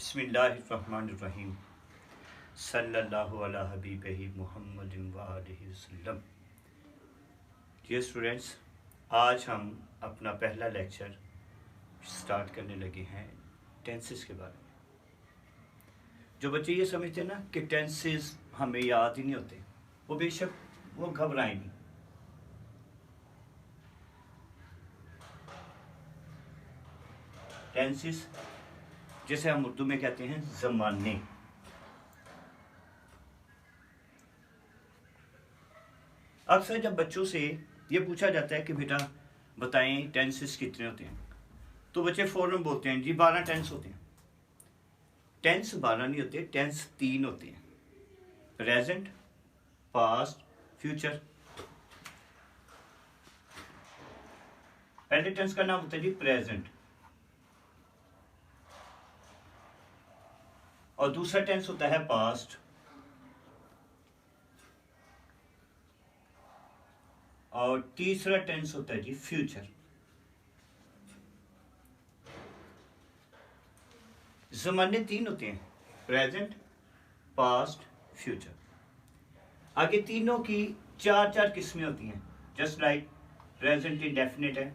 बिस्मिल्लाहिर्रहमानिर्रहीम सल्लल्लाहु अला हबीबिही मुहम्मदिन व आलिहि वसल्लम। डियर स्टूडेंट्स, आज हम अपना पहला लेक्चर स्टार्ट करने लगे हैं टेंसेस के बारे में। जो बच्चे ये समझते हैं ना कि टेंसेस हमें याद ही नहीं होते, वो बेशक वो घबराएं नहीं। टेंसेस जैसे हम उर्दू में कहते हैं ज़माने। अक्सर जब बच्चों से ये पूछा जाता है कि बेटा बताएं टेंसेस कितने होते हैं, तो बच्चे फ़ौरन बोलते हैं जी 12 टेंस होते हैं। टेंस 12 नहीं होते, टेंस 3 होते हैं, प्रेजेंट, पास्ट, फ्यूचर। पहले टेंस का नाम होता है जी प्रेजेंट, और दूसरा टेंस होता है पास्ट, और तीसरा टेंस होता है जी फ्यूचर। ज़माने 3 होते हैं, प्रेजेंट, पास्ट, फ्यूचर। आगे तीनों की 4 किस्में होती हैं, जस्ट लाइक प्रेजेंट इंडेफिनिट है,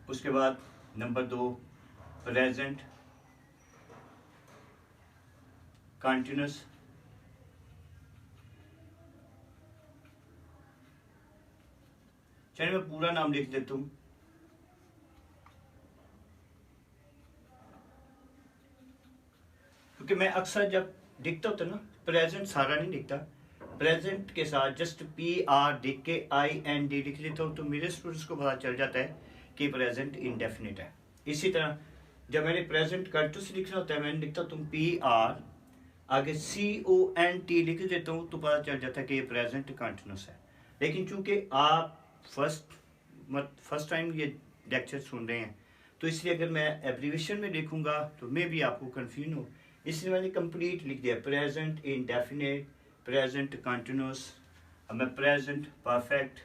उसके बाद नंबर 2 प्रेजेंट कंटिन्यूस, चलिए मैं पूरा नाम लिख देता हूं। क्योंकि मैं अक्सर जब लिखता होता ना, प्रेजेंट सारा नहीं लिखता, प्रेजेंट के साथ जस्ट PR लिख के IND लिख देता हूँ, तो मेरे स्टूडेंट्स को पता चल जाता है कि प्रेजेंट इंडेफिनिट है। इसी तरह जब मैंने प्रेजेंट कंटिन्यूस लिखना होता है, मैंने लिखता हूँ PR आगे CONT लिख देता हूँ, तो पता चल जाता है कि ये प्रेजेंट कंटिन्यूस है। लेकिन चूंकि आप फर्स्ट टाइम ये लेक्चर सुन रहे हैं, तो इसलिए अगर मैं एब्रीविएशन में लिखूंगा तो मे भी आपको कन्फ्यूजन हो, इसलिए मैंने कंप्लीट लिख दिया, प्रेजेंट इंडेफिनिट, प्रेजेंट कंटिन्यूस, अब मैं प्रेजेंट परफेक्ट,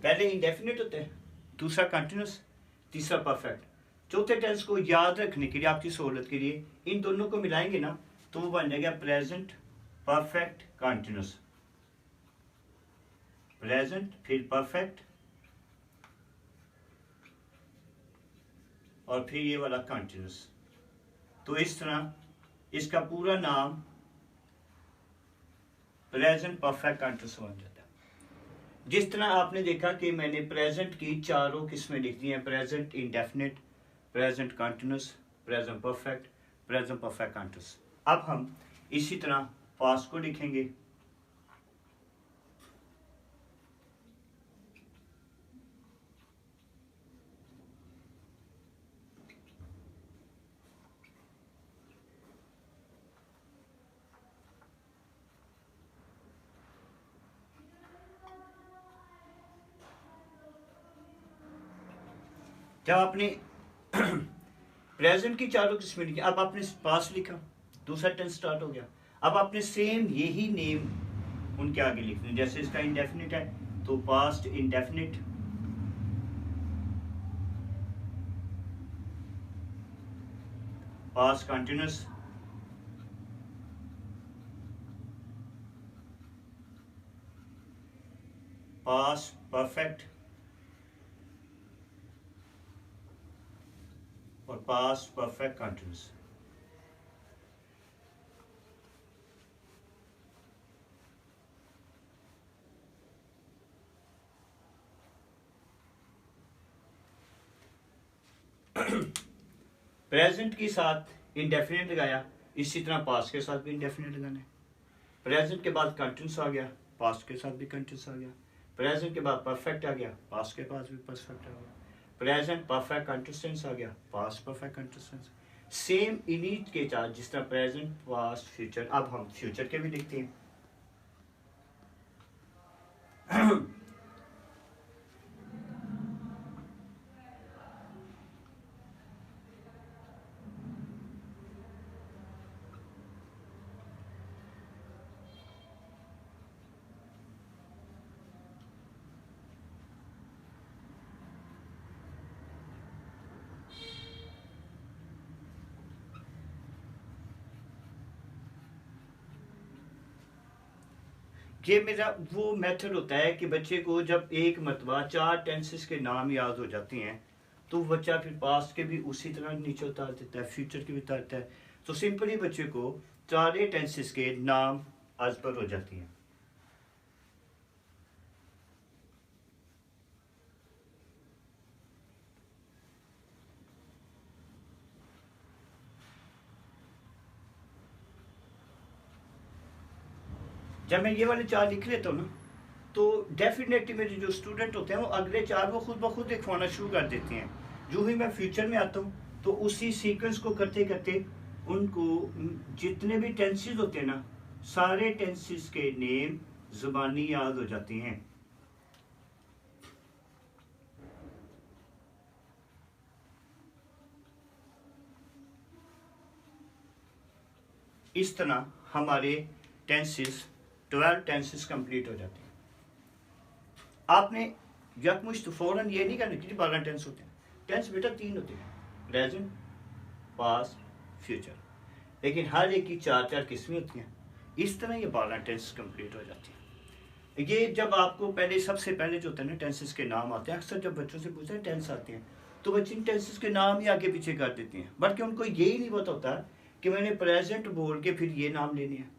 पहले इंडेफिनिट होते हैं, दूसरा कंटिन्यूस, तीसरा परफेक्ट। चौथे टेंस को याद रखने के लिए, आपकी सहूलत के लिए, इन दोनों को मिलाएंगे ना, तो वो बन जाएगा प्रेजेंट परफेक्ट कंटिन्यूस, प्रेजेंट फिर परफेक्ट और फिर ये वाला कंटिन्यूस। तो इस तरह इसका पूरा नाम प्रेजेंट परफेक्ट कंटिन्यूस बन जाता है। जिस तरह आपने देखा कि मैंने प्रेजेंट की 4 किस्में लिख दी हैं, present indefinite, present continuous, present perfect, present perfect continuous. अब हम इसी तरह पास्ट को लिखेंगे। जब आपने प्रेजेंट की 4 किस्में लिखी, अब आपने पास्ट लिखा, दूसरा टेंस स्टार्ट हो गया। अब आपने सेम यही नेम उनके आगे लिखने, जैसे इसका इंडेफिनिट है तो past indefinite, past continuous, past perfect और पास्ट परफेक्ट कंटिन्यूस। प्रेजेंट के साथ इंडेफिनिट लगाया, इसी तरह पास्ट के साथ भी इंडेफिनिट लगाना है। प्रेजेंट के बाद कंटिन्यूस आ गया, पास्ट के साथ भी कंटिन्यूस आ गया। प्रेजेंट के बाद परफेक्ट आ गया, पास्ट के पास भी परफेक्ट आ गया। प्रेजेंट परफेक्ट कंटिन्यूस टेंस आ गया, past perfect continuous tense. Same इन्हीं के साथ जिस तरह प्रेजेंट, पास्ट, फ्यूचर। अब हम फ्यूचर के भी लिखते हैं। ये मेरा वो मेथड होता है कि बच्चे को जब एक मरतबा 4 टेंसेस के नाम याद हो जाते हैं तो बच्चा फिर पास्ट के भी उसी तरह नीचे उतार देता है, फ्यूचर के भी उतारता है। तो सिंपली बच्चे को सारे टेंसेस के नाम आज पर हो जाती हैं। जब मैं ये वाले 4 लिख लेता हूँ ना, तो डेफिनेटली मेरे जो स्टूडेंट होते हैं वो अगले 4 वो खुद ब खुद लिखवाना शुरू कर देते हैं। जो ही मैं फ्यूचर में आता हूँ तो उसी सीक्वेंस को करते करते उनको जितने भी टेंसेस होते हैं ना, सारे टेंसेस के नेम जुबानी याद हो जाते हैं। इस तरह हमारे टेंसेस 12 टेंसेस कंप्लीट हो जाते हैं। आपने यकमुश्त फौरन ये नहीं करना कि 12 टेंस होते हैं। टेंस बेटा 3 होते हैं, प्रेजेंट, पास्ट, फ्यूचर, लेकिन हर एक की 4-4 किस्में होती हैं। इस तरह ये 12 टेंस कंप्लीट हो जाती हैं। ये जब आपको पहले सबसे पहले जो होता है ना टेंसेस के नाम आते हैं, अक्सर जब बच्चों से पूछते हैं टेंस आते हैं तो बच्चे इन टेंसेस के नाम ही आगे पीछे कर देते हैं, बल्कि उनको यही नहीं पता होता कि मैंने प्रेजेंट बोल के फिर ये नाम लेने हैं।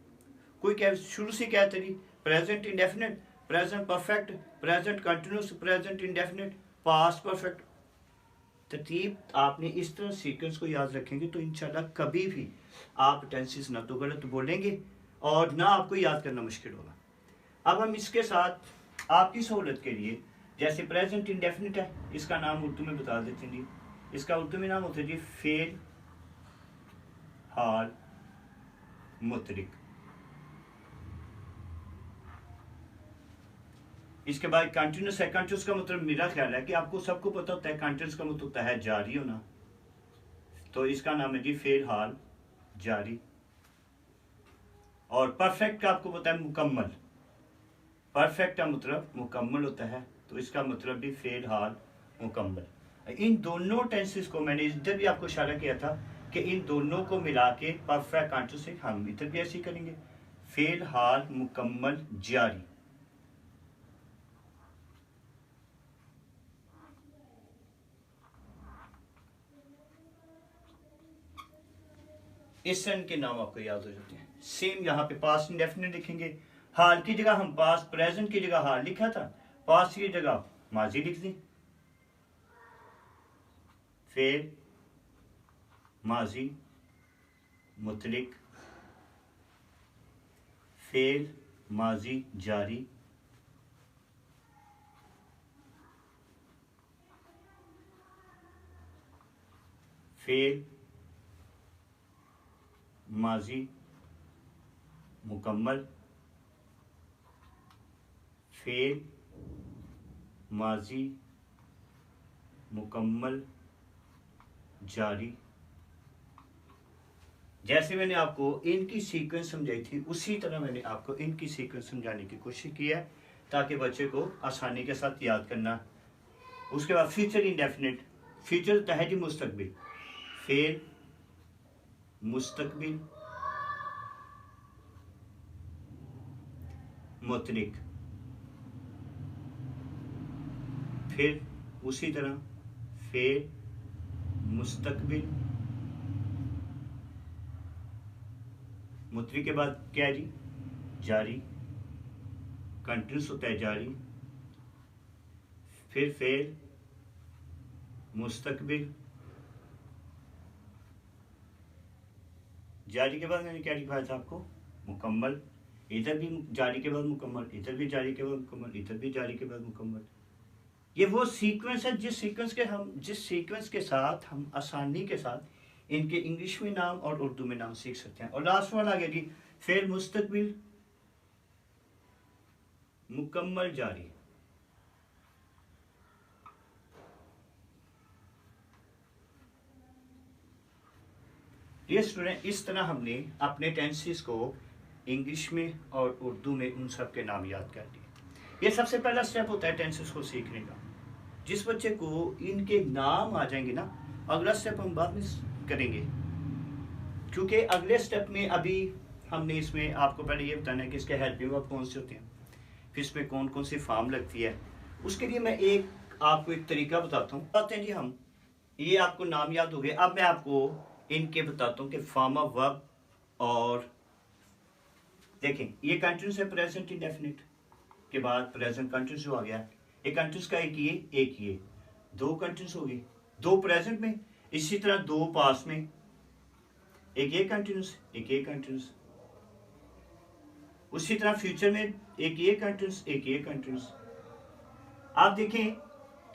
कोई क्या शुरू से क्या तरी present indefinite, present perfect, present continuous, present indefinite, past perfect. तरतीब आपने इस तरह सीक्वेंस को याद रखेंगे तो इंशाल्लाह कभी भी आप टेंसेस ना तो गलत बोलेंगे और ना आपको याद करना मुश्किल होगा। अब हम इसके साथ आपकी सहूलत के लिए, जैसे प्रेजेंट इंडेफिनिट है, इसका नाम उर्दू में बता देते हैं जी। इसका उर्दू में नाम होता है जी फेल, हाल, मुतरिक। इसके बाद कंटिन्यूस है। कंटिन्यूस का मतलब मेरा ख्याल है कि आपको सबको पता होता है कंटिन्यूस का मतलब होता है जारी होना, तो इसका नाम है जी फेल, हाल, जारी। और परफेक्ट का आपको पता है मुकम्मल, परफेक्ट का मतलब मुकम्मल होता है, तो इसका मतलब भी फेल, हाल, मुकम्मल। इन दोनों टेंसेस को मैंने इधर भी आपको इशारा किया था कि इन दोनों को मिला के परफेक्ट कंटिन्यूस से हम इधर भी ऐसे ही करेंगे, फेल, हाल, मुकम्मल, जारी। इस तरह के नाम आपको याद हो जाते हैं। सेम यहाँ पे पास्ट इंडेफिनिट लिखेंगे, हाल की जगह हम पास्ट, प्रेजेंट की जगह हाल लिखा था, पास्ट की जगह माजी लिख दी। फेल, माजी, मुतलिक, फेल, माजी, जारी, फेल, माजी, मुकम्मल, फेल, माजी, मुकम्मल, जारी। जैसे मैंने आपको इनकी सीक्वेंस समझाई थी उसी तरह मैंने आपको इनकी सीक्वेंस समझाने की कोशिश की है ताकि बच्चे को आसानी के साथ याद करना। उसके बाद फ्यूचर इंडेफिनिट, फ्यूचर होता है जी मुस्तकबिल, फेल, मुस्तकबिल, मुतलिक, फिर उसी तरह फेल, मुस्तकबिल, मुतलिक के बाद क्या है जी जारी, कंटिन्यूस होता है जारी, फिर फेल, मुस्तकबिल, जारी के बाद मैंने क्या लिखवाया था आपको मुकम्मल, इधर भी जारी के बाद मुकम्मल, इधर भी जारी के बाद मुकम्मल, इधर भी जारी के बाद मुकम्मल। ये वो सीक्वेंस है जिस सीक्वेंस के साथ हम आसानी के साथ इनके इंग्लिश में नाम और उर्दू में नाम सीख सकते हैं। और लास्ट वाला आ गया जी फेल, मुस्तकबिल, मुकम्मल, जारी। ये स्टूडेंट इस तरह हमने अपने टेंसेस को इंग्लिश में और उर्दू में उन सब के नाम याद कर दिए। ये सबसे पहला स्टेप होता है टेंसेस को सीखने का। जिस बच्चे को इनके नाम आ जाएंगे ना, अगला स्टेप हम बाद में करेंगे, क्योंकि अगले स्टेप में अभी हमने इसमें आपको पहले ये बताना है कि इसके हेल्पिंग वर्ब कौन से होते हैं। फिर इसमें कौन कौन सी फॉर्म लगती है। उसके लिए मैं आपको एक तरीका बताता हूँ। बताते हैं जी हम, ये आपको नाम याद हो गया। अब मैं आपको इनके बताता हूँ कि फॉर्म ऑफ वर्ब, और देखें ये कंटिन्यूस है प्रेजेंट इंडेफिनिट के बाद प्रेजेंट कंटिन्यूस आ गया। एक कंटिन्यूस का एक ये दो कंटिन्यूस हो गई, दो प्रेजेंट में, इसी तरह दो पास्ट में, एक ये कंटिन्यूस एक ये कंटिन्यूस, उसी तरह फ्यूचर में एक ये कंटिन्यूस एक ये कंटिन्यूस। आप देखें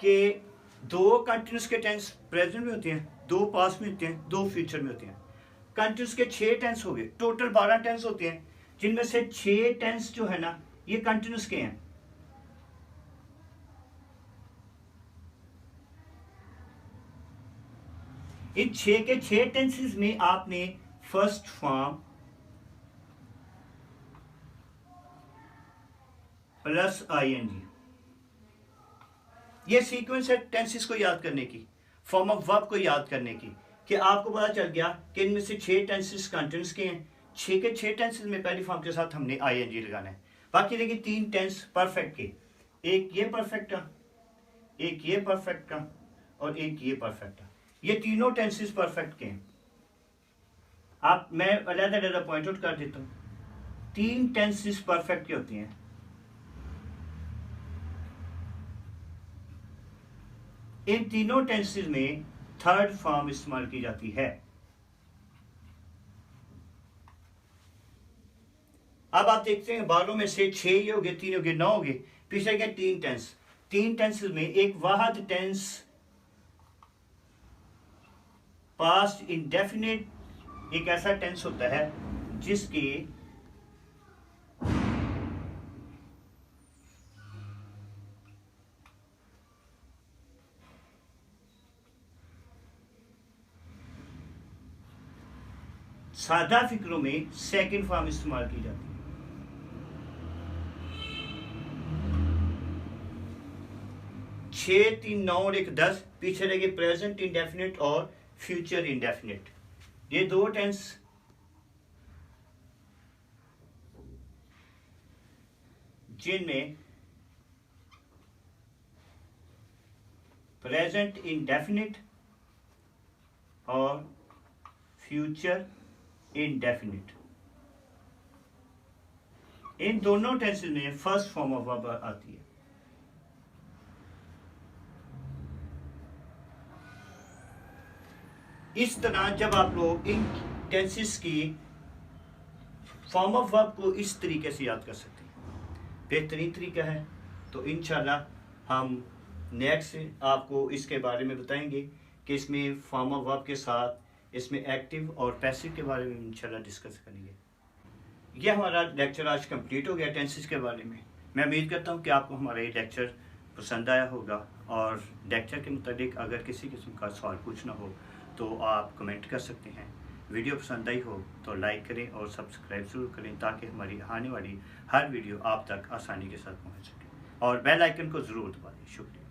कि दो कंटिन्यूस के टेंस प्रेजेंट में होते हैं, दो पास्ट में होते हैं, दो फ्यूचर में होते हैं। कंटिन्यूस के 6 टेंस हो गए, टोटल 12 टेंस होते हैं, जिनमें से 6 टेंस जो है ना ये कंटिन्यूस के हैं। इन 6 के 6 टेंसेस में आपने फर्स्ट फॉर्म प्लस आईएनजी, ये सीक्वेंस है टेंसेस को याद करने की, फॉर्म ऑफ वर्ब को याद करने की, कि आपको पता चल गया कि इनमें से 6 टेंसेस कंटिन्यूस के हैं। 6 के 6 टेंसेस में पहली फॉर्म के साथ हमने आईएनजी लगाना है। बाकी देखिए 3 टेंस परफेक्ट के, एक ये परफेक्ट का, एक ये परफेक्ट का, और एक ये परफेक्ट का। ये तीनों टेंसेस परफेक्ट के हैं। आप मैं अलग-अलग पॉइंट आउट कर देता हूँ। 3 टेंसेस परफेक्ट के होती हैं। इन तीनों टेंसेस में थर्ड फॉर्म इस्तेमाल की जाती है। अब आप देखते हैं 12 में से 6 ये हो गए, 3 हो गए, 9 हो गए, पीछे गए 3 टेंस। 3 टेंसेस में एक वाहद टेंस पास्ट इंडेफिनिट एक ऐसा टेंस होता है जिसकी सादा फिक्रों में सेकंड फॉर्म इस्तेमाल की जाती है। 6, 3, 9 और 1, 10, पीछे लगे प्रेजेंट इंडेफिनिट और फ्यूचर इंडेफिनिट। ये दो टेंस जिनमें प्रेजेंट इंडेफिनिट और फ्यूचर इंडेफिनिट, इन दोनों टेंसेस में फर्स्ट फॉर्म ऑफ वर्ब आती है। इस तरह जब आप लोग इन टेंसेस की फॉर्म ऑफ वर्ब को इस तरीके से याद कर सकते हैं, बेहतरीन तरीका है। तो इंशाल्लाह हम नेक्स्ट आपको इसके बारे में बताएंगे कि इसमें फॉर्म ऑफ वर्ब के साथ इसमें एक्टिव और पैसिव के बारे में इंशाल्लाह डिस्कस करेंगे। यह हमारा लेक्चर आज कंप्लीट हो गया टेंसेस के बारे में। मैं उम्मीद करता हूँ कि आपको हमारा ये लेक्चर पसंद आया होगा, और लेक्चर के मुताबिक अगर किसी किस्म का सवाल पूछना हो तो आप कमेंट कर सकते हैं। वीडियो पसंद आई हो तो लाइक करें और सब्सक्राइब ज़रूर करें, ताकि हमारी आने वाली हर वीडियो आप तक आसानी के साथ पहुँच सके, और बेल आइकन को ज़रूर दबा दें। शुक्रिया।